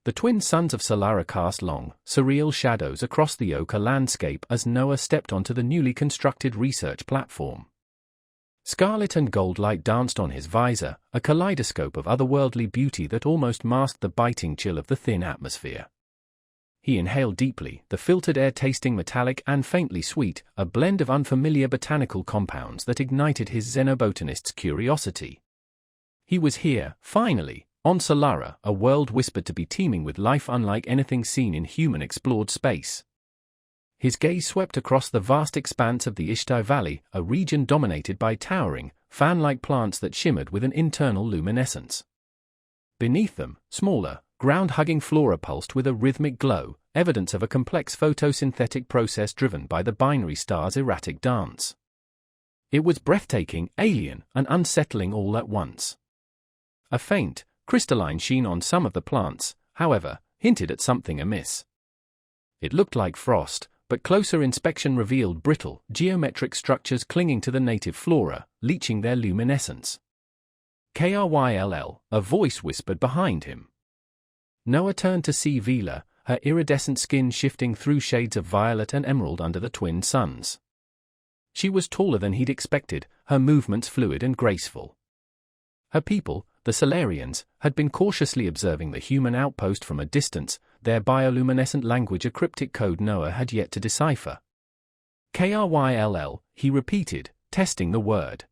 The twin suns of Solara cast long, surreal shadows across the ochre landscape as Noah stepped onto the newly constructed research platform. Scarlet and gold light danced on his visor, a kaleidoscope of otherworldly beauty that almost masked the biting chill of the thin atmosphere. He inhaled deeply, the filtered air tasting metallic and faintly sweet, a blend of unfamiliar botanical compounds that ignited his xenobotanist's curiosity. He was here, finally, on Solara, a world whispered to be teeming with life unlike anything seen in human-explored space. His gaze swept across the vast expanse of the Ishtai Valley, a region dominated by towering, fan-like plants that shimmered with an internal luminescence. Beneath them, smaller, ground-hugging flora pulsed with a rhythmic glow, evidence of a complex photosynthetic process driven by the binary star's erratic dance. It was breathtaking, alien, and unsettling all at once. A faint, crystalline sheen on some of the plants, however, hinted at something amiss. It looked like frost, but closer inspection revealed brittle, geometric structures clinging to the native flora, leaching their luminescence. "Kryll," a voice whispered behind him. Noah turned to see Vila, her iridescent skin shifting through shades of violet and emerald under the twin suns. She was taller than he'd expected, her movements fluid and graceful. Her people, the Solarians, had been cautiously observing the human outpost from a distance, their bioluminescent language a cryptic code Noah had yet to decipher. "Kryll," he repeated, testing the word.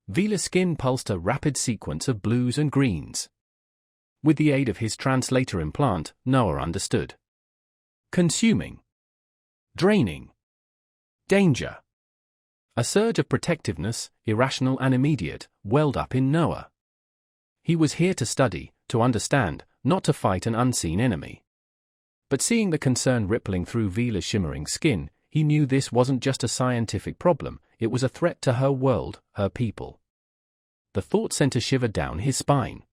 Vila's skin pulsed a rapid sequence of blues and greens. With the aid of his translator implant, Noah understood. Consuming. Draining. Danger. A surge of protectiveness, irrational and immediate, welled up in Noah. He was here to study, to understand, not to fight an unseen enemy. But seeing the concern rippling through Vila's shimmering skin, he knew this wasn't just a scientific problem, it was a threat to her world, her people. The thought sent a shiver down his spine.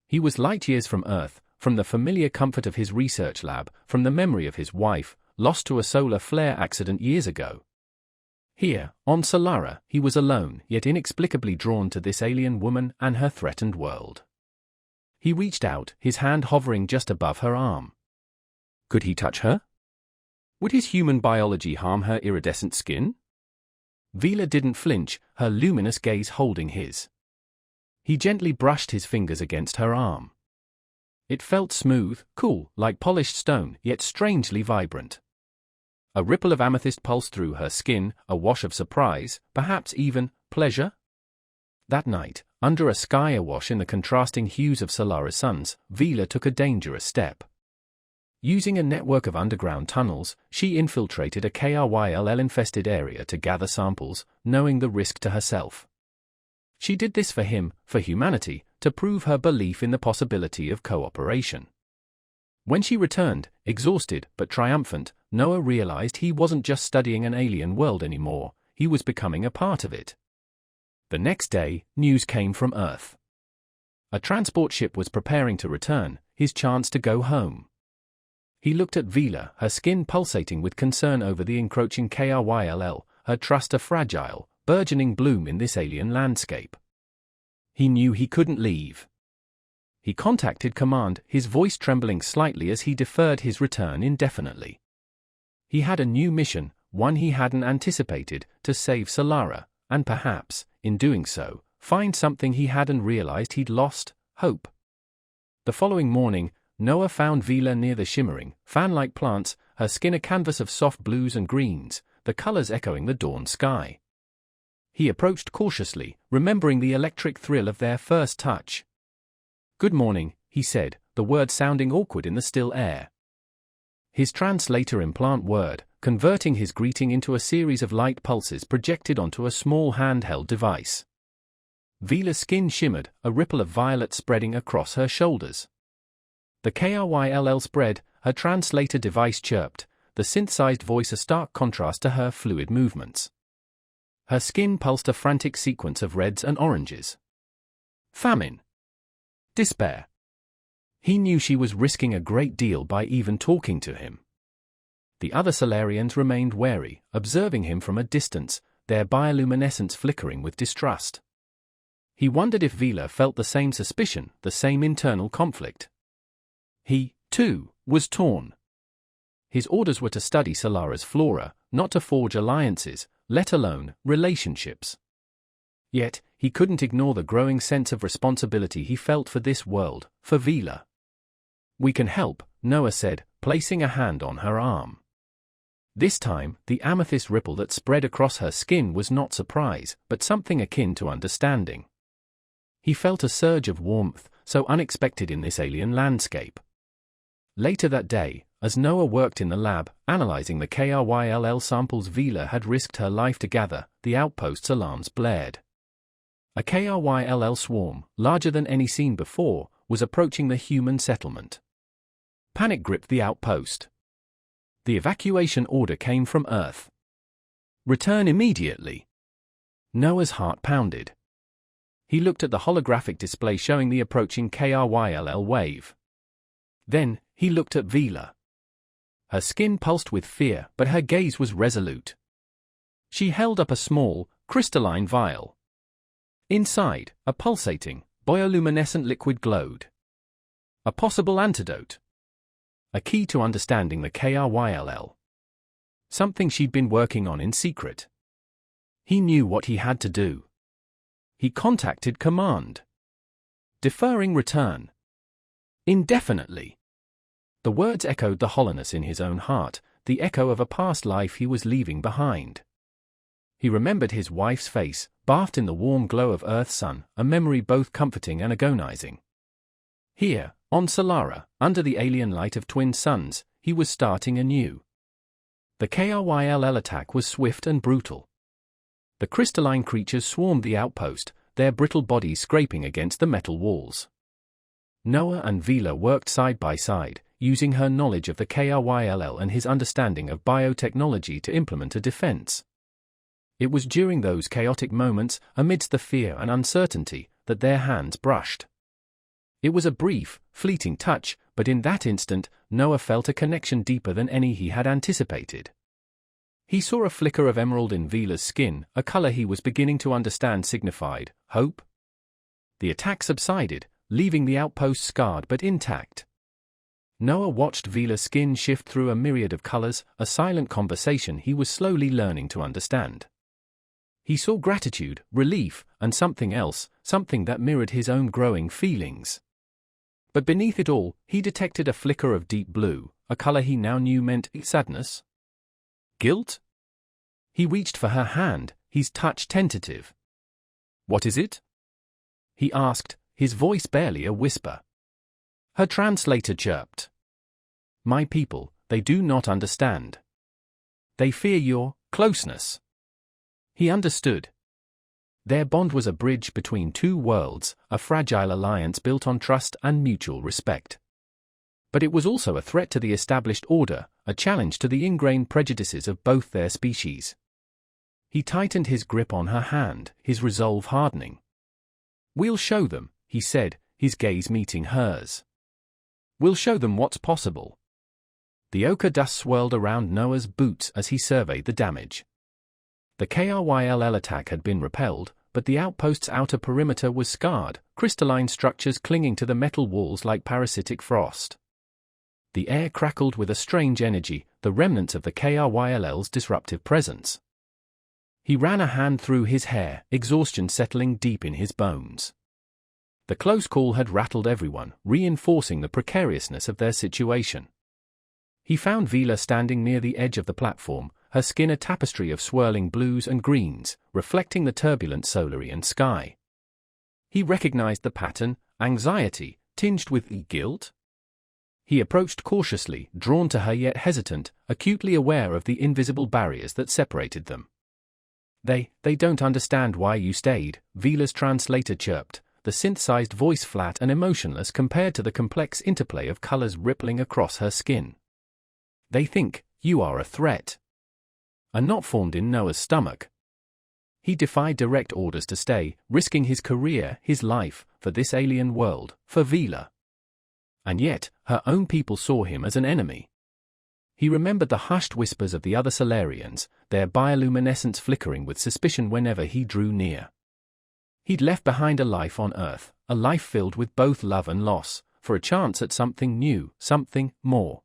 He was light years from Earth, from the familiar comfort of his research lab, from the memory of his wife, lost to a solar flare accident years ago. Here, on Solara, he was alone, yet inexplicably drawn to this alien woman and her threatened world. He reached out, his hand hovering just above her arm. Could he touch her? Would his human biology harm her iridescent skin? Vila didn't flinch, her luminous gaze holding his. He gently brushed his fingers against her arm. It felt smooth, cool, like polished stone, yet strangely vibrant. A ripple of amethyst pulsed through her skin, a wash of surprise, perhaps even pleasure. That night, under a sky awash in the contrasting hues of Solara's suns, Vila took a dangerous step. Using a network of underground tunnels, she infiltrated a Kryll-infested area to gather samples, knowing the risk to herself. She did this for him, for humanity, to prove her belief in the possibility of cooperation. When she returned, exhausted but triumphant, Noah realized he wasn't just studying an alien world anymore, he was becoming a part of it. The next day, news came from Earth. A transport ship was preparing to return, his chance to go home. He looked at Vila, her skin pulsating with concern over the encroaching Kryll, her trust a fragile, burgeoning bloom in this alien landscape. He knew he couldn't leave. He contacted command, his voice trembling slightly as he deferred his return indefinitely. He had a new mission, one he hadn't anticipated, to save Solara, and perhaps, in doing so, find something he hadn't realized he'd lost, hope. The following morning, Noah found Vila near the shimmering, fan-like plants, her skin a canvas of soft blues and greens, the colors echoing the dawn sky. He approached cautiously, remembering the electric thrill of their first touch. "Good morning," he said, the word sounding awkward in the still air. His translator implant word, converting his greeting into a series of light pulses projected onto a small handheld device. Vila's skin shimmered, a ripple of violet spreading across her shoulders. The Kryll spread, her translator device chirped, the synthesized voice a stark contrast to her fluid movements. Her skin pulsed a frantic sequence of reds and oranges. Famine. Despair. He knew she was risking a great deal by even talking to him. The other Solarians remained wary, observing him from a distance, their bioluminescence flickering with distrust. He wondered if Vila felt the same suspicion, the same internal conflict. He, too, was torn. His orders were to study Solara's flora, not to forge alliances, let alone relationships. Yet, he couldn't ignore the growing sense of responsibility he felt for this world, for Veela. "We can help," Noah said, placing a hand on her arm. This time, the amethyst ripple that spread across her skin was not surprise, but something akin to understanding. He felt a surge of warmth, so unexpected in this alien landscape. Later that day, as Noah worked in the lab, analyzing the KRYLL samples Veela had risked her life to gather, the outpost's alarms blared. A KRYLL swarm, larger than any seen before, was approaching the human settlement. Panic gripped the outpost. The evacuation order came from Earth. "Return immediately." Noah's heart pounded. He looked at the holographic display showing the approaching KRYLL wave. Then, he looked at Veela. Her skin pulsed with fear, but her gaze was resolute. She held up a small, crystalline vial. Inside, a pulsating, bioluminescent liquid glowed. A possible antidote. A key to understanding the KRYLL. Something she'd been working on in secret. He knew what he had to do. He contacted Command. Deferring return. Indefinitely. The words echoed the hollowness in his own heart, the echo of a past life he was leaving behind. He remembered his wife's face, bathed in the warm glow of Earth's sun, a memory both comforting and agonizing. Here, on Solara, under the alien light of twin suns, he was starting anew. The KRYLL attack was swift and brutal. The crystalline creatures swarmed the outpost, their brittle bodies scraping against the metal walls. Noah and Veela worked side by side, using her knowledge of the KRYLL and his understanding of biotechnology to implement a defense. It was during those chaotic moments, amidst the fear and uncertainty, that their hands brushed. It was a brief, fleeting touch, but in that instant, Noah felt a connection deeper than any he had anticipated. He saw a flicker of emerald in Veela's skin, a color he was beginning to understand signified hope. The attack subsided, leaving the outpost scarred but intact. Noah watched Veela's skin shift through a myriad of colors, a silent conversation he was slowly learning to understand. He saw gratitude, relief, and something else, something that mirrored his own growing feelings. But beneath it all, he detected a flicker of deep blue, a color he now knew meant sadness. Guilt? He reached for her hand, his touch tentative. "What is it?" he asked, his voice barely a whisper. Her translator chirped. "My people, they do not understand. They fear your closeness." He understood. Their bond was a bridge between two worlds, a fragile alliance built on trust and mutual respect. But it was also a threat to the established order, a challenge to the ingrained prejudices of both their species. He tightened his grip on her hand, his resolve hardening. "We'll show them," he said, his gaze meeting hers. "We'll show them what's possible." The ochre dust swirled around Noah's boots as he surveyed the damage. The KRYLL attack had been repelled, but the outpost's outer perimeter was scarred, crystalline structures clinging to the metal walls like parasitic frost. The air crackled with a strange energy, the remnants of the KRYLL's disruptive presence. He ran a hand through his hair, exhaustion settling deep in his bones. The close call had rattled everyone, reinforcing the precariousness of their situation. He found Veela standing near the edge of the platform, her skin a tapestry of swirling blues and greens, reflecting the turbulent solarian sky. He recognized the pattern, anxiety, tinged with guilt. He approached cautiously, drawn to her yet hesitant, acutely aware of the invisible barriers that separated them. They don't understand why you stayed," Veela's translator chirped, the synthesized voice flat and emotionless compared to the complex interplay of colors rippling across her skin. "They think you are a threat." A knot formed in Noah's stomach. He defied direct orders to stay, risking his career, his life, for this alien world, for Veela. And yet, her own people saw him as an enemy. He remembered the hushed whispers of the other Solarians, their bioluminescence flickering with suspicion whenever he drew near. He'd left behind a life on Earth, a life filled with both love and loss, for a chance at something new, something more.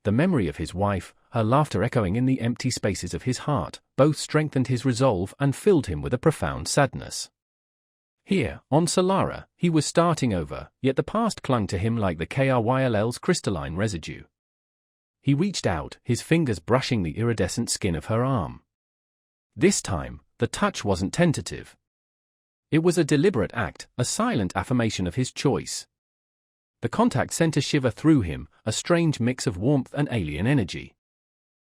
The memory of his wife, her laughter echoing in the empty spaces of his heart, both strengthened his resolve and filled him with a profound sadness. Here, on Solara, he was starting over, yet the past clung to him like the KRYLL's crystalline residue. He reached out, his fingers brushing the iridescent skin of her arm. This time, the touch wasn't tentative. It was a deliberate act, a silent affirmation of his choice. The contact sent a shiver through him, a strange mix of warmth and alien energy.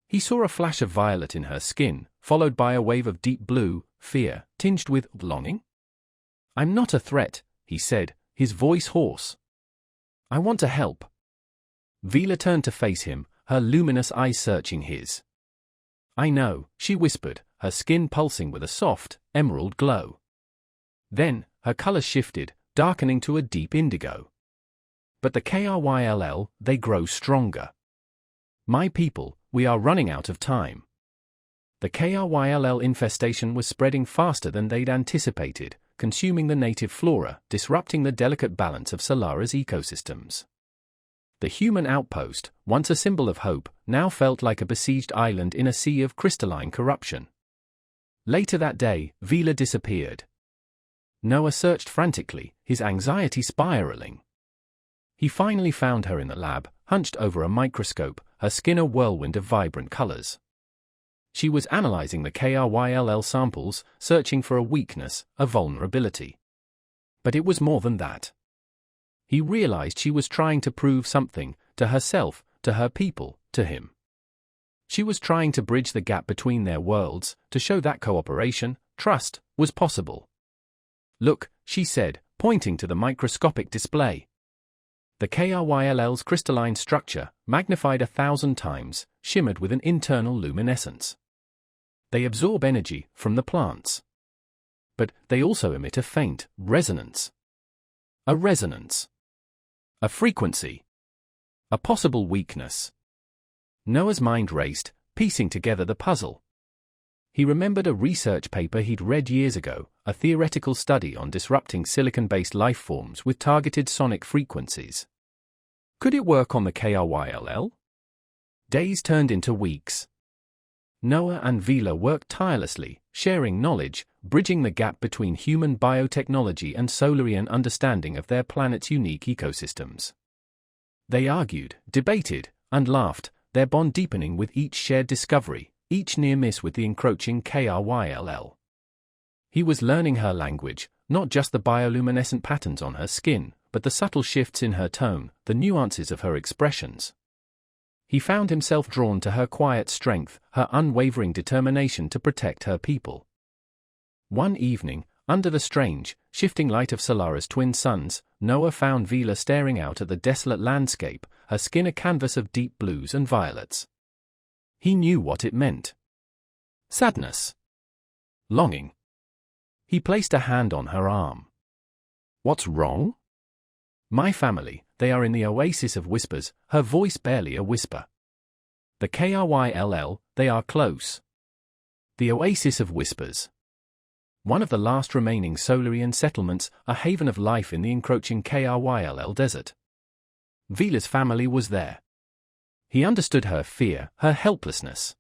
He saw a flash of violet in her skin, followed by a wave of deep blue, fear, tinged with longing. "I'm not a threat," he said, his voice hoarse. "I want to help." Vila turned to face him, her luminous eyes searching his. "I know," she whispered, her skin pulsing with a soft, emerald glow. Then, her color shifted, darkening to a deep indigo. "But the KRYLL, they grow stronger. My people, we are running out of time." The KRYLL infestation was spreading faster than they'd anticipated, consuming the native flora, disrupting the delicate balance of Solara's ecosystems. The human outpost, once a symbol of hope, now felt like a besieged island in a sea of crystalline corruption. Later that day, Vila disappeared. Noah searched frantically, his anxiety spiraling. He finally found her in the lab, hunched over a microscope, her skin a whirlwind of vibrant colors. She was analyzing the KRYLL samples, searching for a weakness, a vulnerability. But it was more than that. He realized she was trying to prove something, to herself, to her people, to him. She was trying to bridge the gap between their worlds, to show that cooperation, trust, was possible. "Look," she said, pointing to the microscopic display. The KRYLL's crystalline structure, magnified 1,000 times, shimmered with an internal luminescence. They absorb energy from the plants. But they also emit a faint resonance. A resonance. A frequency. A possible weakness. Noah's mind raced, piecing together the puzzle. He remembered a research paper he'd read years ago, a theoretical study on disrupting silicon-based life forms with targeted sonic frequencies. Could it work on the KRYLL? Days turned into weeks. Noah and Vila worked tirelessly, sharing knowledge, bridging the gap between human biotechnology and Solarian understanding of their planet's unique ecosystems. They argued, debated, and laughed, their bond deepening with each shared discovery, each near miss with the encroaching KRYLL. He was learning her language, not just the bioluminescent patterns on her skin, but the subtle shifts in her tone, the nuances of her expressions. He found himself drawn to her quiet strength, her unwavering determination to protect her people. One evening, under the strange, shifting light of Solara's twin suns, Noah found Vila staring out at the desolate landscape, her skin a canvas of deep blues and violets. He knew what it meant. Sadness. Longing. He placed a hand on her arm. "What's wrong?" "My family, they are in the oasis of whispers," her voice barely a whisper. "The KRYLL, they are close." The oasis of whispers. One of the last remaining Solarian settlements, a haven of life in the encroaching KRYLL desert. Vila's family was there. He understood her fear, her helplessness.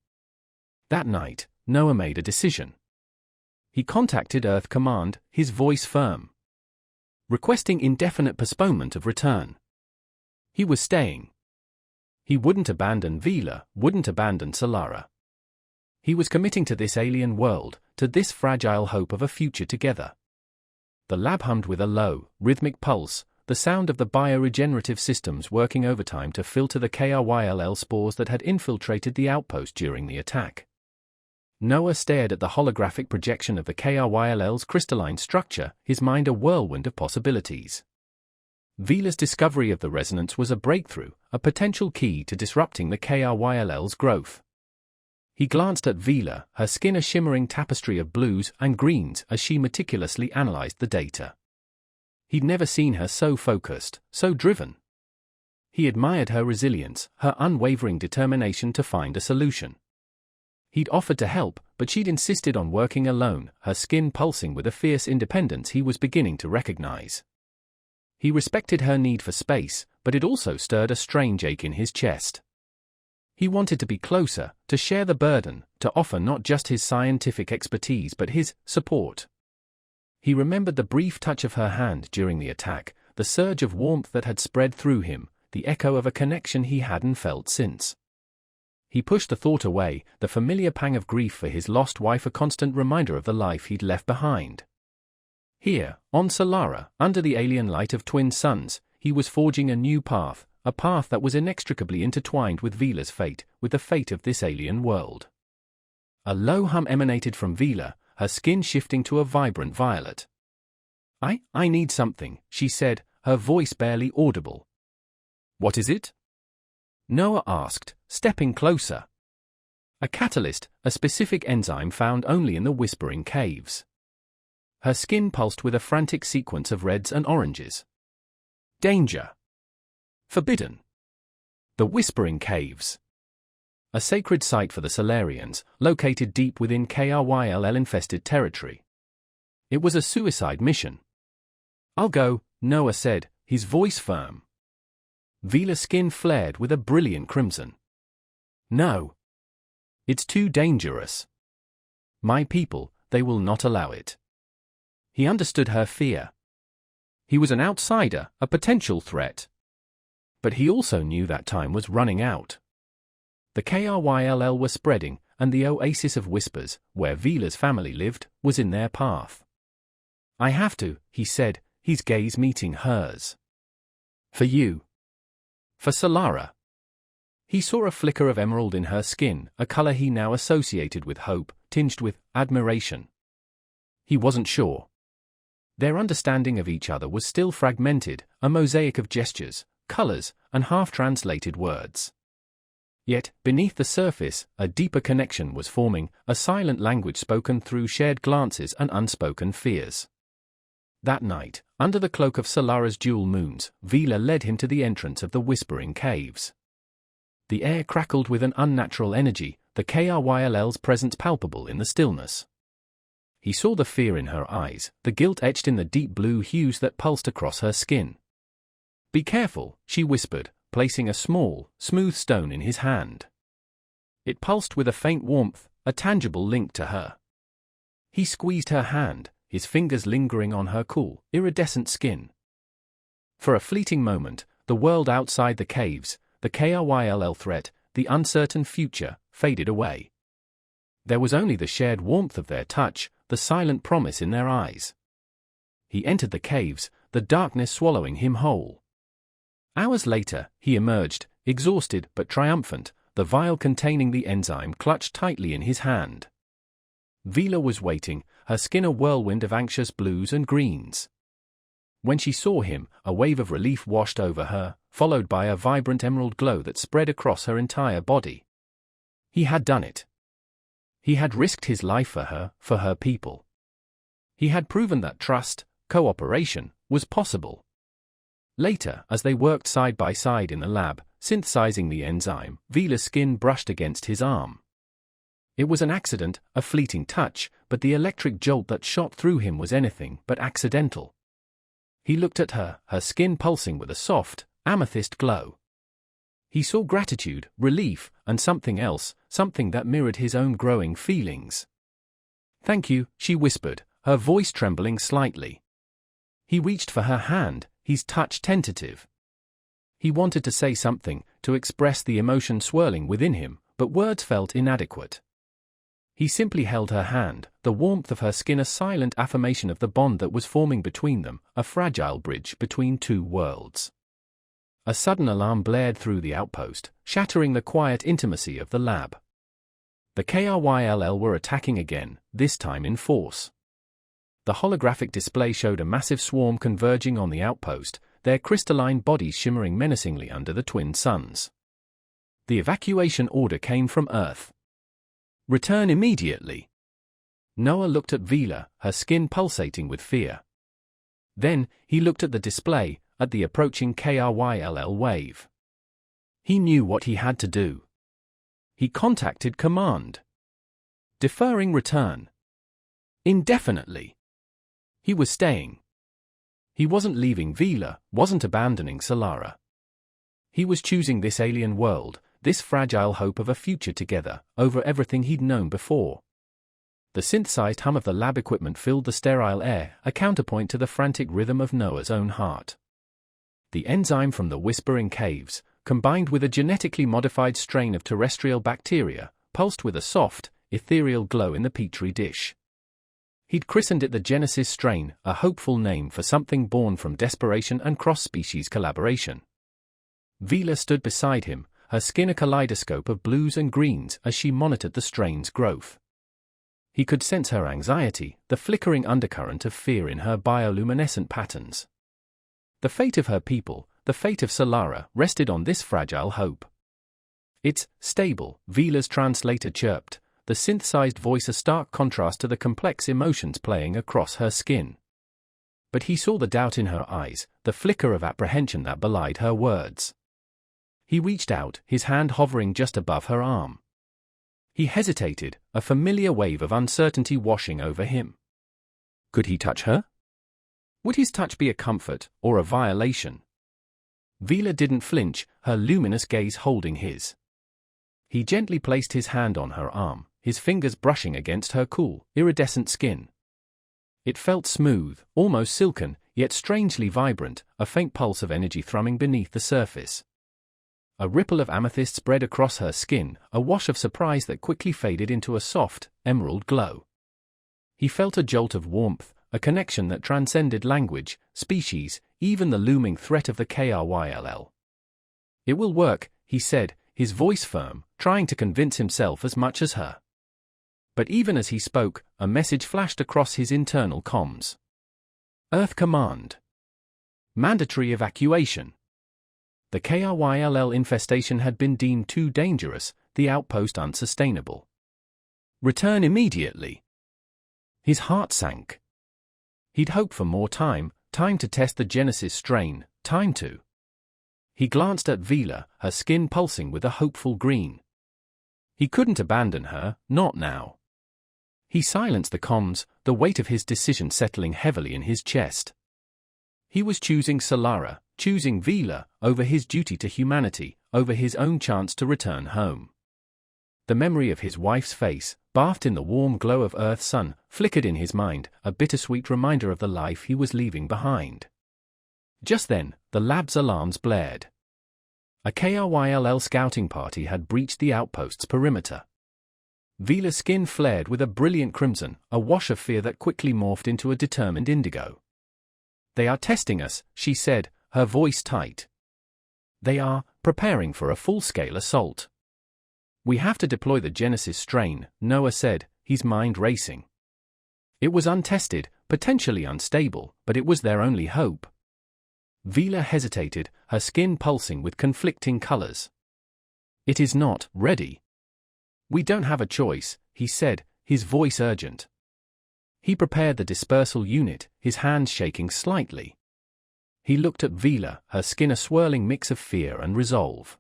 That night, Noah made a decision. He contacted Earth Command, his voice firm, requesting indefinite postponement of return. He was staying. He wouldn't abandon Vila, wouldn't abandon Solara. He was committing to this alien world, to this fragile hope of a future together. The lab hummed with a low, rhythmic pulse, the sound of the bioregenerative systems working overtime to filter the KRYLL spores that had infiltrated the outpost during the attack. Noah stared at the holographic projection of the KRYLL's crystalline structure, his mind a whirlwind of possibilities. Vila's discovery of the resonance was a breakthrough, a potential key to disrupting the KRYLL's growth. He glanced at Vila, her skin a shimmering tapestry of blues and greens as she meticulously analyzed the data. He'd never seen her so focused, so driven. He admired her resilience, her unwavering determination to find a solution. He'd offered to help, but she'd insisted on working alone, her skin pulsing with a fierce independence he was beginning to recognize. He respected her need for space, but it also stirred a strange ache in his chest. He wanted to be closer, to share the burden, to offer not just his scientific expertise but his support. He remembered the brief touch of her hand during the attack, the surge of warmth that had spread through him, the echo of a connection he hadn't felt since. He pushed the thought away, the familiar pang of grief for his lost wife a constant reminder of the life he'd left behind. Here, on Solara, under the alien light of twin suns, he was forging a new path, a path that was inextricably intertwined with Vila's fate, with the fate of this alien world. A low hum emanated from Vila, her skin shifting to a vibrant violet. I need something, she said, her voice barely audible. What is it? Noah asked, stepping closer. A catalyst, a specific enzyme found only in the Whispering Caves. Her skin pulsed with a frantic sequence of reds and oranges. Danger. Forbidden. The Whispering Caves. A sacred site for the Solarians, located deep within KRYLL-infested territory. It was a suicide mission. I'll go, Noah said, his voice firm. Vila's skin flared with a brilliant crimson. No. It's too dangerous. My people, they will not allow it. He understood her fear. He was an outsider, a potential threat. But he also knew that time was running out. The KRYLL were spreading, and the oasis of whispers, where Vila's family lived, was in their path. I have to, he said, his gaze meeting hers. For you. For Solara. He saw a flicker of emerald in her skin, a color he now associated with hope, tinged with admiration. He wasn't sure. Their understanding of each other was still fragmented, a mosaic of gestures, colors, and half-translated words. Yet, beneath the surface, a deeper connection was forming, a silent language spoken through shared glances and unspoken fears. That night, under the cloak of Solara's dual moons, Vila led him to the entrance of the Whispering Caves. The air crackled with an unnatural energy, the KRYLL's presence palpable in the stillness. He saw the fear in her eyes, the guilt etched in the deep blue hues that pulsed across her skin. Be careful, she whispered, placing a small, smooth stone in his hand. It pulsed with a faint warmth, a tangible link to her. He squeezed her hand, his fingers lingering on her cool, iridescent skin. For a fleeting moment, the world outside the caves, the KRYLL threat, the uncertain future, faded away. There was only the shared warmth of their touch, the silent promise in their eyes. He entered the caves, the darkness swallowing him whole. Hours later, he emerged, exhausted but triumphant, the vial containing the enzyme clutched tightly in his hand. Vila was waiting, her skin a whirlwind of anxious blues and greens. When she saw him, a wave of relief washed over her, followed by a vibrant emerald glow that spread across her entire body. He had done it. He had risked his life for her people. He had proven that trust, cooperation, was possible. Later, as they worked side by side in the lab, synthesizing the enzyme, Vila's skin brushed against his arm. It was an accident, a fleeting touch, but the electric jolt that shot through him was anything but accidental. He looked at her, her skin pulsing with a soft, amethyst glow. He saw gratitude, relief, and something else, something that mirrored his own growing feelings. Thank you, she whispered, her voice trembling slightly. He reached for her hand, his touch tentative. He wanted to say something, to express the emotion swirling within him, but words felt inadequate. He simply held her hand, the warmth of her skin a silent affirmation of the bond that was forming between them, a fragile bridge between two worlds. A sudden alarm blared through the outpost, shattering the quiet intimacy of the lab. The KRYLL were attacking again, this time in force. The holographic display showed a massive swarm converging on the outpost, their crystalline bodies shimmering menacingly under the twin suns. The evacuation order came from Earth. Return immediately. Noah looked at Vila, her skin pulsating with fear. Then, he looked at the display, at the approaching KRYLL wave. He knew what he had to do. He contacted command. Deferring return. Indefinitely. He was staying. He wasn't leaving Vila, wasn't abandoning Solara. He was choosing this alien world, this fragile hope of a future together, over everything he'd known before. The synthesized hum of the lab equipment filled the sterile air, a counterpoint to the frantic rhythm of Noah's own heart. The enzyme from the whispering caves, combined with a genetically modified strain of terrestrial bacteria, pulsed with a soft, ethereal glow in the petri dish. He'd christened it the Genesis strain, a hopeful name for something born from desperation and cross-species collaboration. Vila stood beside him, her skin a kaleidoscope of blues and greens as she monitored the strain's growth. He could sense her anxiety, the flickering undercurrent of fear in her bioluminescent patterns. The fate of her people, the fate of Solara, rested on this fragile hope. "It's stable," Vila's translator chirped, the synthesized voice a stark contrast to the complex emotions playing across her skin. But he saw the doubt in her eyes, the flicker of apprehension that belied her words. He reached out, his hand hovering just above her arm. He hesitated, a familiar wave of uncertainty washing over him. Could he touch her? Would his touch be a comfort, or a violation? Vila didn't flinch, her luminous gaze holding his. He gently placed his hand on her arm, his fingers brushing against her cool, iridescent skin. It felt smooth, almost silken, yet strangely vibrant, a faint pulse of energy thrumming beneath the surface. A ripple of amethyst spread across her skin, a wash of surprise that quickly faded into a soft, emerald glow. He felt a jolt of warmth, a connection that transcended language, species, even the looming threat of the KRYLL. "It will work," he said, his voice firm, trying to convince himself as much as her. But even as he spoke, a message flashed across his internal comms. Earth command. Mandatory evacuation. The KRYLL infestation had been deemed too dangerous, the outpost unsustainable. Return immediately. His heart sank. He'd hoped for more time to test the Genesis strain, time to. He glanced at Vila, her skin pulsing with a hopeful green. He couldn't abandon her, not now. He silenced the comms, the weight of his decision settling heavily in his chest. He was choosing Solara, choosing Vila, over his duty to humanity, over his own chance to return home. The memory of his wife's face, bathed in the warm glow of Earth's sun, flickered in his mind, a bittersweet reminder of the life he was leaving behind. Just then, the lab's alarms blared. A KRYLL scouting party had breached the outpost's perimeter. Vila's skin flared with a brilliant crimson, a wash of fear that quickly morphed into a determined indigo. "They are testing us," she said, her voice tight. "They are preparing for a full-scale assault." "We have to deploy the Genesis strain," Noah said, his mind racing. It was untested, potentially unstable, but it was their only hope. Vila hesitated, her skin pulsing with conflicting colors. "It is not ready." "We don't have a choice," he said, his voice urgent. He prepared the dispersal unit, his hands shaking slightly. He looked at Vila, her skin a swirling mix of fear and resolve.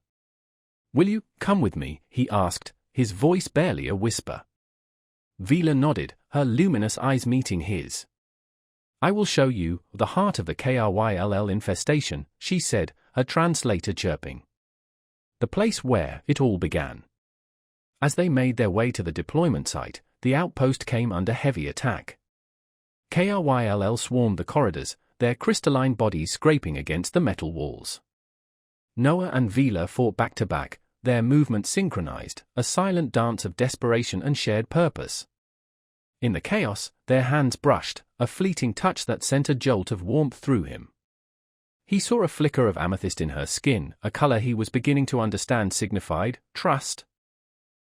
"Will you come with me?" he asked, his voice barely a whisper. Vila nodded, her luminous eyes meeting his. "I will show you the heart of the KRYLL infestation," she said, her translator chirping. "The place where it all began." As they made their way to the deployment site, the outpost came under heavy attack. KRYLL swarmed the corridors, their crystalline bodies scraping against the metal walls. Noah and Vila fought back to back, their movements synchronized, a silent dance of desperation and shared purpose. In the chaos, their hands brushed, a fleeting touch that sent a jolt of warmth through him. He saw a flicker of amethyst in her skin, a color he was beginning to understand signified trust.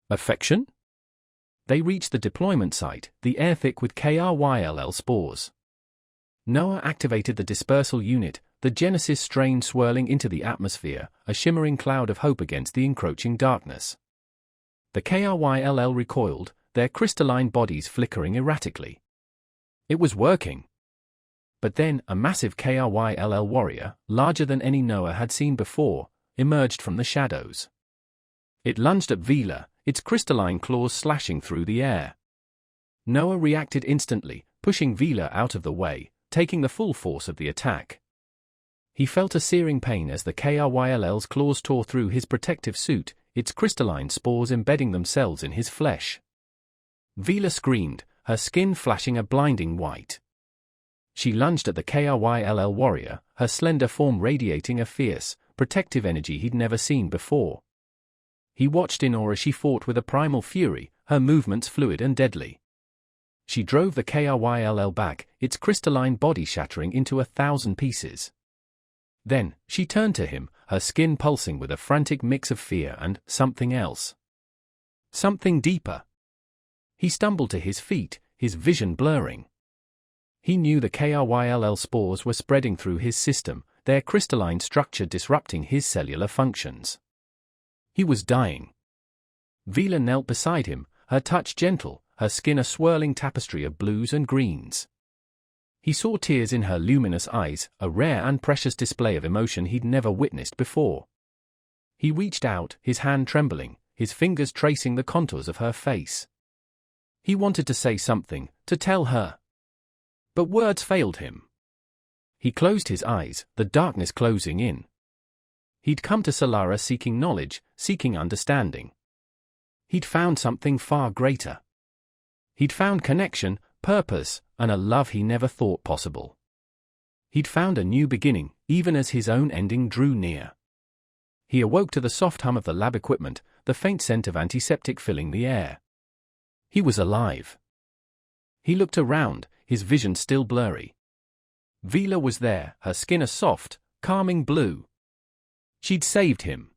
Affection? They reached the deployment site, the air thick with KRYLL spores. Noah activated the dispersal unit, the Genesis strain swirling into the atmosphere, a shimmering cloud of hope against the encroaching darkness. The KRYLL recoiled, their crystalline bodies flickering erratically. It was working. But then, a massive KRYLL warrior, larger than any Noah had seen before, emerged from the shadows. It lunged at Vila, its crystalline claws slashing through the air. Noah reacted instantly, pushing Vila out of the way, taking the full force of the attack. He felt a searing pain as the KRYLL's claws tore through his protective suit, its crystalline spores embedding themselves in his flesh. Veela screamed, her skin flashing a blinding white. She lunged at the KRYLL warrior, her slender form radiating a fierce, protective energy he'd never seen before. He watched in awe as she fought with a primal fury, her movements fluid and deadly. She drove the KRYLL back, its crystalline body shattering into 1,000 pieces. Then, she turned to him, her skin pulsing with a frantic mix of fear and something else. Something deeper. He stumbled to his feet, his vision blurring. He knew the KRYLL spores were spreading through his system, their crystalline structure disrupting his cellular functions. He was dying. Veela knelt beside him, her touch gentle, her skin a swirling tapestry of blues and greens. He saw tears in her luminous eyes, a rare and precious display of emotion he'd never witnessed before. He reached out, his hand trembling, his fingers tracing the contours of her face. He wanted to say something, to tell her. But words failed him. He closed his eyes, the darkness closing in. He'd come to Solara seeking knowledge, seeking understanding. He'd found something far greater. He'd found connection, purpose, and a love he never thought possible. He'd found a new beginning, even as his own ending drew near. He awoke to the soft hum of the lab equipment, the faint scent of antiseptic filling the air. He was alive. He looked around, his vision still blurry. Veela was there, her skin a soft, calming blue. She'd saved him.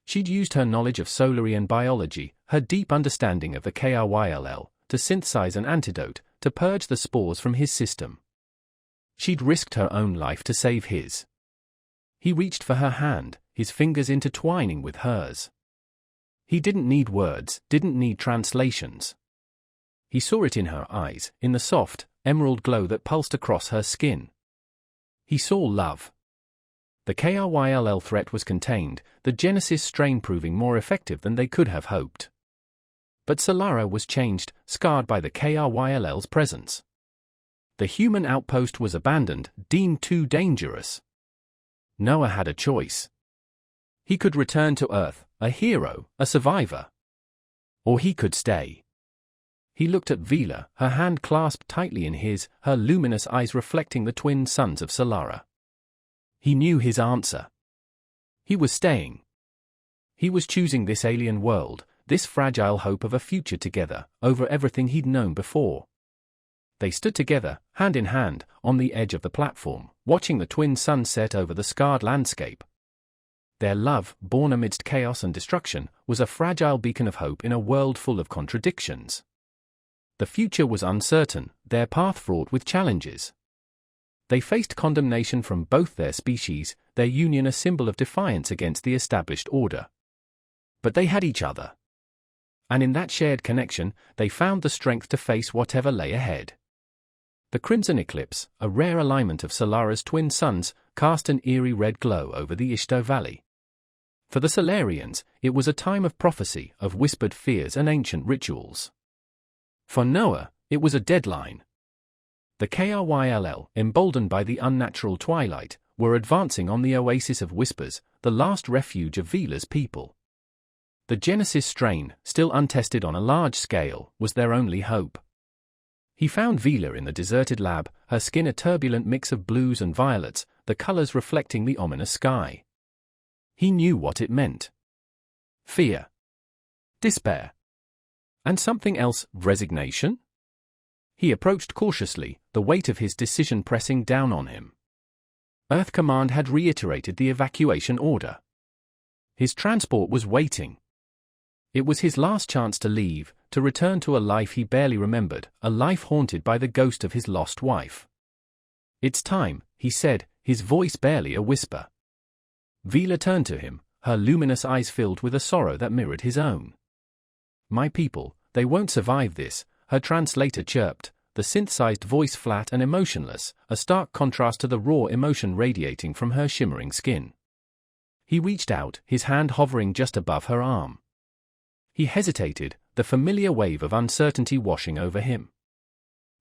She'd used her knowledge of Solarian biology, her deep understanding of the KRYLL, to synthesize an antidote, to purge the spores from his system. She'd risked her own life to save his. He reached for her hand, his fingers intertwining with hers. He didn't need words, didn't need translations. He saw it in her eyes, in the soft, emerald glow that pulsed across her skin. He saw love. The KRYLL threat was contained, the Genesis strain proving more effective than they could have hoped. But Solara was changed, scarred by the KRYLL's presence. The human outpost was abandoned, deemed too dangerous. Noah had a choice. He could return to Earth, a hero, a survivor. Or he could stay. He looked at Veela, her hand clasped tightly in his, her luminous eyes reflecting the twin suns of Solara. He knew his answer. He was staying. He was choosing this alien world, this fragile hope of a future together, over everything he'd known before. They stood together, hand in hand, on the edge of the platform, watching the twin suns set over the scarred landscape. Their love, born amidst chaos and destruction, was a fragile beacon of hope in a world full of contradictions. The future was uncertain, their path fraught with challenges. They faced condemnation from both their species, their union a symbol of defiance against the established order. But they had each other. And in that shared connection, they found the strength to face whatever lay ahead. The crimson eclipse, a rare alignment of Solara's twin suns, cast an eerie red glow over the Ishtar Valley. For the Solarians, it was a time of prophecy, of whispered fears and ancient rituals. For Noah, it was a deadline. The KRYLL, emboldened by the unnatural twilight, were advancing on the oasis of whispers, the last refuge of Veela's people. The Genesis strain, still untested on a large scale, was their only hope. He found Veela in the deserted lab, her skin a turbulent mix of blues and violets, the colors reflecting the ominous sky. He knew what it meant. Fear. Despair. And something else, resignation? He approached cautiously, the weight of his decision pressing down on him. Earth Command had reiterated the evacuation order. His transport was waiting. It was his last chance to leave, to return to a life he barely remembered, a life haunted by the ghost of his lost wife. "It's time," he said, his voice barely a whisper. Veela turned to him, her luminous eyes filled with a sorrow that mirrored his own. "My people, they won't survive this," her translator chirped, the synthesized voice flat and emotionless, a stark contrast to the raw emotion radiating from her shimmering skin. He reached out, his hand hovering just above her arm. He hesitated, the familiar wave of uncertainty washing over him.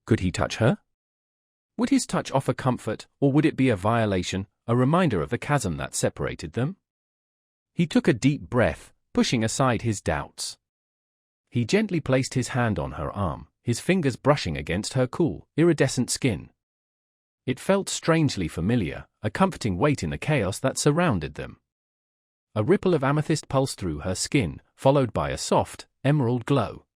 Could he touch her? Would his touch offer comfort, or would it be a violation, a reminder of the chasm that separated them? He took a deep breath, pushing aside his doubts. He gently placed his hand on her arm, his fingers brushing against her cool, iridescent skin. It felt strangely familiar, a comforting weight in the chaos that surrounded them. A ripple of amethyst pulsed through her skin, followed by a soft, emerald glow.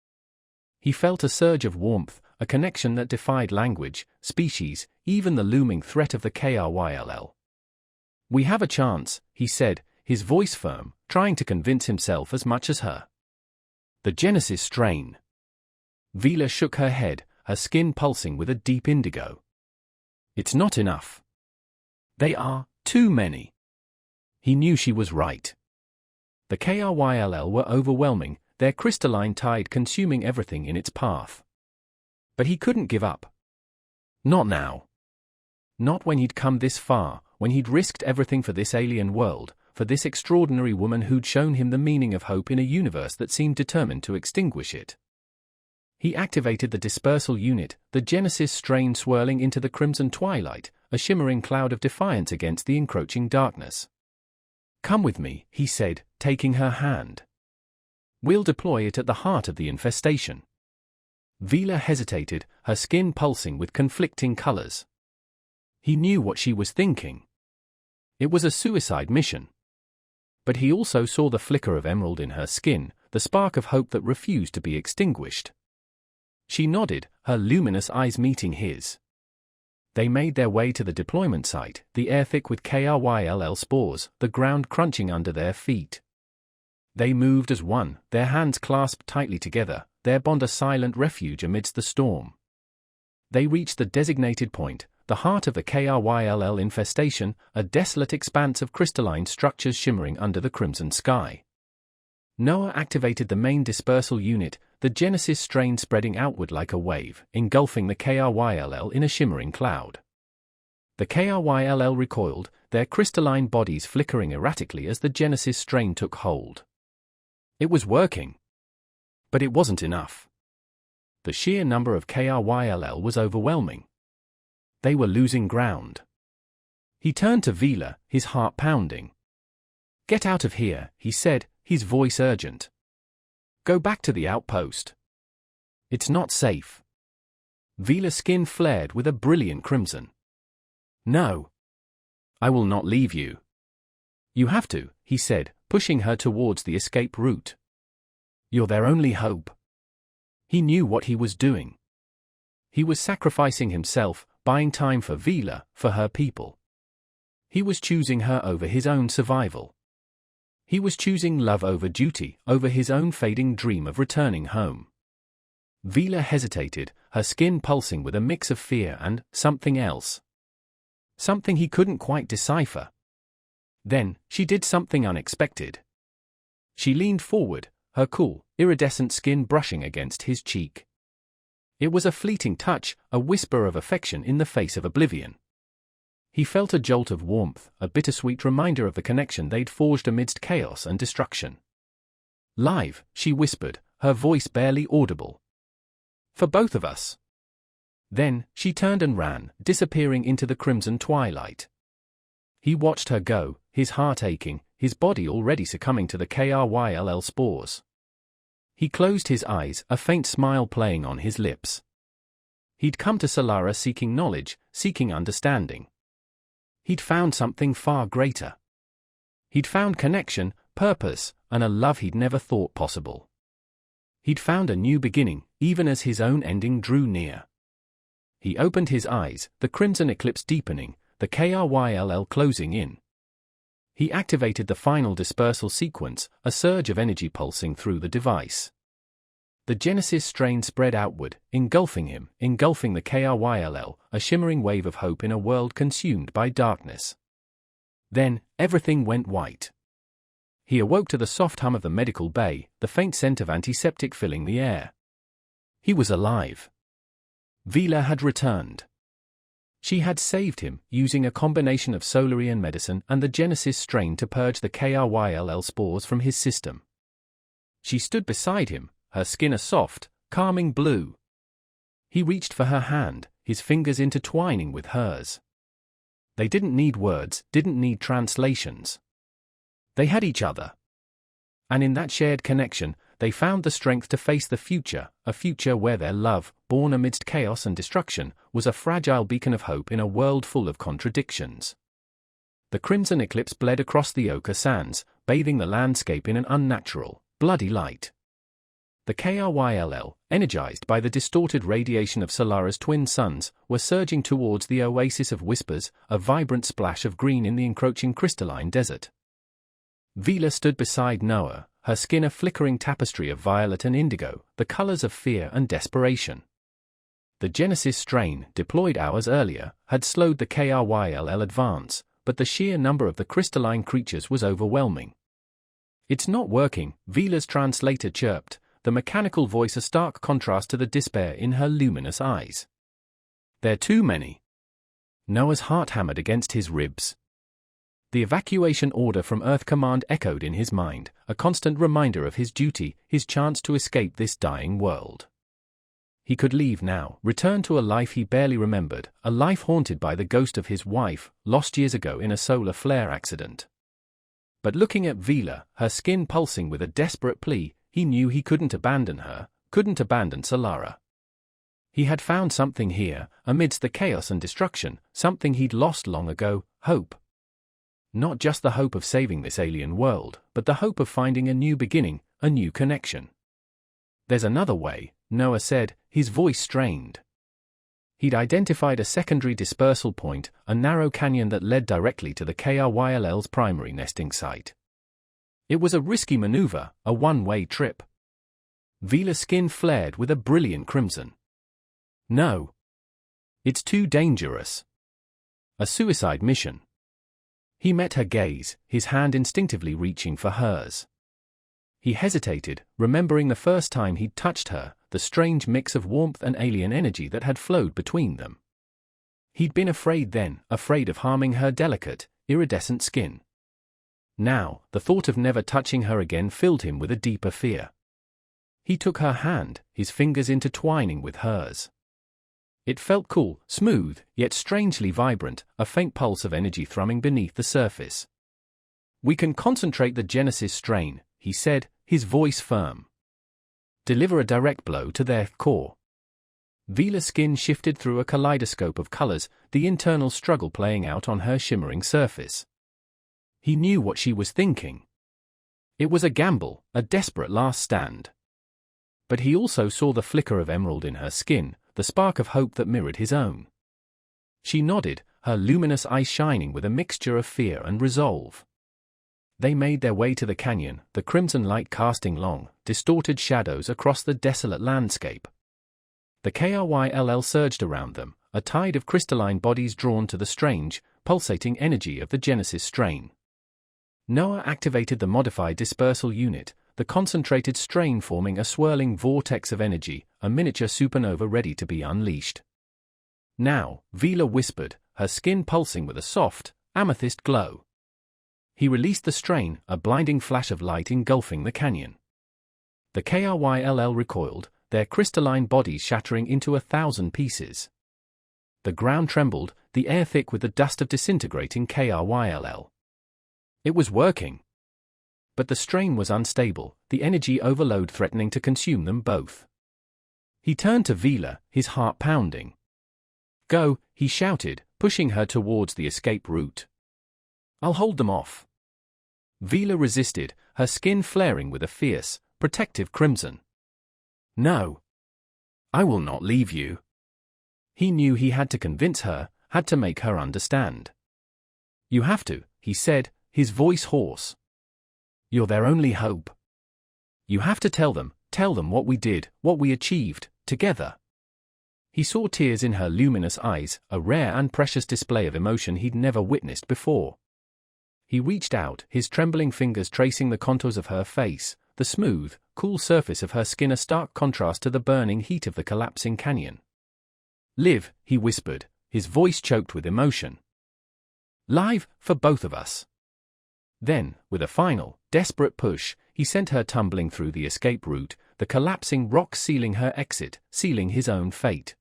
He felt a surge of warmth, a connection that defied language, species, even the looming threat of the KRYLL. "We have a chance," he said, his voice firm, trying to convince himself as much as her. "The Genesis strain." Vila shook her head, her skin pulsing with a deep indigo. "It's not enough. They are too many." He knew she was right. The KRYLL were overwhelming, their crystalline tide consuming everything in its path. But he couldn't give up. Not now. Not when he'd come this far, when he'd risked everything for this alien world, for this extraordinary woman who'd shown him the meaning of hope in a universe that seemed determined to extinguish it. He activated the dispersal unit, the Genesis strain swirling into the crimson twilight, a shimmering cloud of defiance against the encroaching darkness. "Come with me," he said, taking her hand. "We'll deploy it at the heart of the infestation." Vila hesitated, her skin pulsing with conflicting colors. He knew what she was thinking. It was a suicide mission. But he also saw the flicker of emerald in her skin, the spark of hope that refused to be extinguished. She nodded, her luminous eyes meeting his. They made their way to the deployment site, the air thick with KRYLL spores, the ground crunching under their feet. They moved as one, their hands clasped tightly together, their bond a silent refuge amidst the storm. They reached the designated point, the heart of the KRYLL infestation, a desolate expanse of crystalline structures shimmering under the crimson sky. Noah activated the main dispersal unit, the Genesis strain spreading outward like a wave, engulfing the KRYLL in a shimmering cloud. The KRYLL recoiled, their crystalline bodies flickering erratically as the Genesis strain took hold. It was working. But it wasn't enough. The sheer number of KRYLL was overwhelming. They were losing ground. He turned to Vila, his heart pounding. "Get out of here," he said, his voice urgent. "Go back to the outpost. It's not safe." Vila's skin flared with a brilliant crimson. "No. I will not leave you." "You have to," he said, pushing her towards the escape route. "You're their only hope." He knew what he was doing. He was sacrificing himself, buying time for Vila, for her people. He was choosing her over his own survival. He was choosing love over duty, over his own fading dream of returning home. Vila hesitated, her skin pulsing with a mix of fear and something else. Something he couldn't quite decipher. Then, she did something unexpected. She leaned forward, her cool, iridescent skin brushing against his cheek. It was a fleeting touch, a whisper of affection in the face of oblivion. He felt a jolt of warmth, a bittersweet reminder of the connection they'd forged amidst chaos and destruction. "Live," she whispered, her voice barely audible. "For both of us." Then, she turned and ran, disappearing into the crimson twilight. He watched her go, his heart aching, his body already succumbing to the KRYLL spores. He closed his eyes, a faint smile playing on his lips. He'd come to Solara seeking knowledge, seeking understanding. He'd found something far greater. He'd found connection, purpose, and a love he'd never thought possible. He'd found a new beginning, even as his own ending drew near. He opened his eyes, the crimson eclipse deepening, the KRYLL closing in. He activated the final dispersal sequence, a surge of energy pulsing through the device. The Genesis strain spread outward, engulfing him, engulfing the KRYLL, a shimmering wave of hope in a world consumed by darkness. Then, everything went white. He awoke to the soft hum of the medical bay, the faint scent of antiseptic filling the air. He was alive. Vila had returned. She had saved him, using a combination of Solarian medicine and the Genesis strain to purge the KRYLL spores from his system. She stood beside him, her skin a soft, calming blue. He reached for her hand, his fingers intertwining with hers. They didn't need words, didn't need translations. They had each other. And in that shared connection, they found the strength to face the future, a future where their love, born amidst chaos and destruction, was a fragile beacon of hope in a world full of contradictions. The crimson eclipse bled across the ochre sands, bathing the landscape in an unnatural, bloody light. The KRYLL, energized by the distorted radiation of Solara's twin suns, were surging towards the oasis of whispers, a vibrant splash of green in the encroaching crystalline desert. Vila stood beside Noah, her skin a flickering tapestry of violet and indigo, the colors of fear and desperation. The Genesis strain, deployed hours earlier, had slowed the KRYLL advance, but the sheer number of the crystalline creatures was overwhelming. "It's not working," Vila's translator chirped, the mechanical voice a stark contrast to the despair in her luminous eyes. "They're too many." Noah's heart hammered against his ribs. The evacuation order from Earth Command echoed in his mind, a constant reminder of his duty, his chance to escape this dying world. He could leave now, return to a life he barely remembered, a life haunted by the ghost of his wife, lost years ago in a solar flare accident. But looking at Vila, her skin pulsing with a desperate plea, he knew he couldn't abandon her, couldn't abandon Solara. He had found something here, amidst the chaos and destruction, something he'd lost long ago, hope. Not just the hope of saving this alien world, but the hope of finding a new beginning, a new connection. "There's another way," Noah said, his voice strained. He'd identified a secondary dispersal point, a narrow canyon that led directly to the KRYLL's primary nesting site. It was a risky maneuver, a one-way trip. Vila's skin flared with a brilliant crimson. "No. It's too dangerous. A suicide mission." He met her gaze, his hand instinctively reaching for hers. He hesitated, remembering the first time he'd touched her, the strange mix of warmth and alien energy that had flowed between them. He'd been afraid then, afraid of harming her delicate, iridescent skin. Now, the thought of never touching her again filled him with a deeper fear. He took her hand, his fingers intertwining with hers. It felt cool, smooth, yet strangely vibrant, a faint pulse of energy thrumming beneath the surface. "We can concentrate the Genesis strain," he said, his voice firm. "Deliver a direct blow to their core." Vila's skin shifted through a kaleidoscope of colors, the internal struggle playing out on her shimmering surface. He knew what she was thinking. It was a gamble, a desperate last stand. But he also saw the flicker of emerald in her skin, the spark of hope that mirrored his own. She nodded, her luminous eyes shining with a mixture of fear and resolve. They made their way to the canyon, the crimson light casting long, distorted shadows across the desolate landscape. The KRYLL surged around them, a tide of crystalline bodies drawn to the strange, pulsating energy of the Genesis strain. Noah activated the modified dispersal unit, the concentrated strain forming a swirling vortex of energy, a miniature supernova ready to be unleashed. "Now," Vila whispered, her skin pulsing with a soft, amethyst glow. He released the strain, a blinding flash of light engulfing the canyon. The KRYLL recoiled, their crystalline bodies shattering into 1,000 pieces. The ground trembled, the air thick with the dust of disintegrating KRYLL. It was working. But the strain was unstable, the energy overload threatening to consume them both. He turned to Vila, his heart pounding. "Go," he shouted, pushing her towards the escape route. "I'll hold them off." Vila resisted, her skin flaring with a fierce, protective crimson. "No. I will not leave you." He knew he had to convince her, had to make her understand. "You have to," he said, his voice hoarse. "You're their only hope. You have to tell them what we did, what we achieved, together." He saw tears in her luminous eyes, a rare and precious display of emotion he'd never witnessed before. He reached out, his trembling fingers tracing the contours of her face, the smooth, cool surface of her skin a stark contrast to the burning heat of the collapsing canyon. "Live," he whispered, his voice choked with emotion. "Live, for both of us." Then, with a final, desperate push, he sent her tumbling through the escape route, the collapsing rock sealing her exit, sealing his own fate.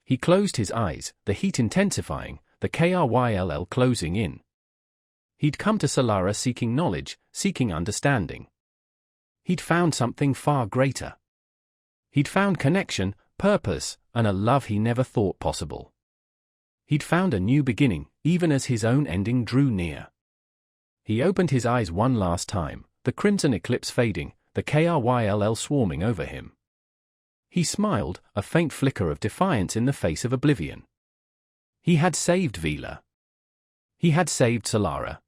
He closed his eyes, the heat intensifying, the KRYLL closing in. He'd come to Solara seeking knowledge, seeking understanding. He'd found something far greater. He'd found connection, purpose, and a love he never thought possible. He'd found a new beginning, even as his own ending drew near. He opened his eyes one last time, the crimson eclipse fading, the KRYLL swarming over him. He smiled, a faint flicker of defiance in the face of oblivion. He had saved Veela. He had saved Solara.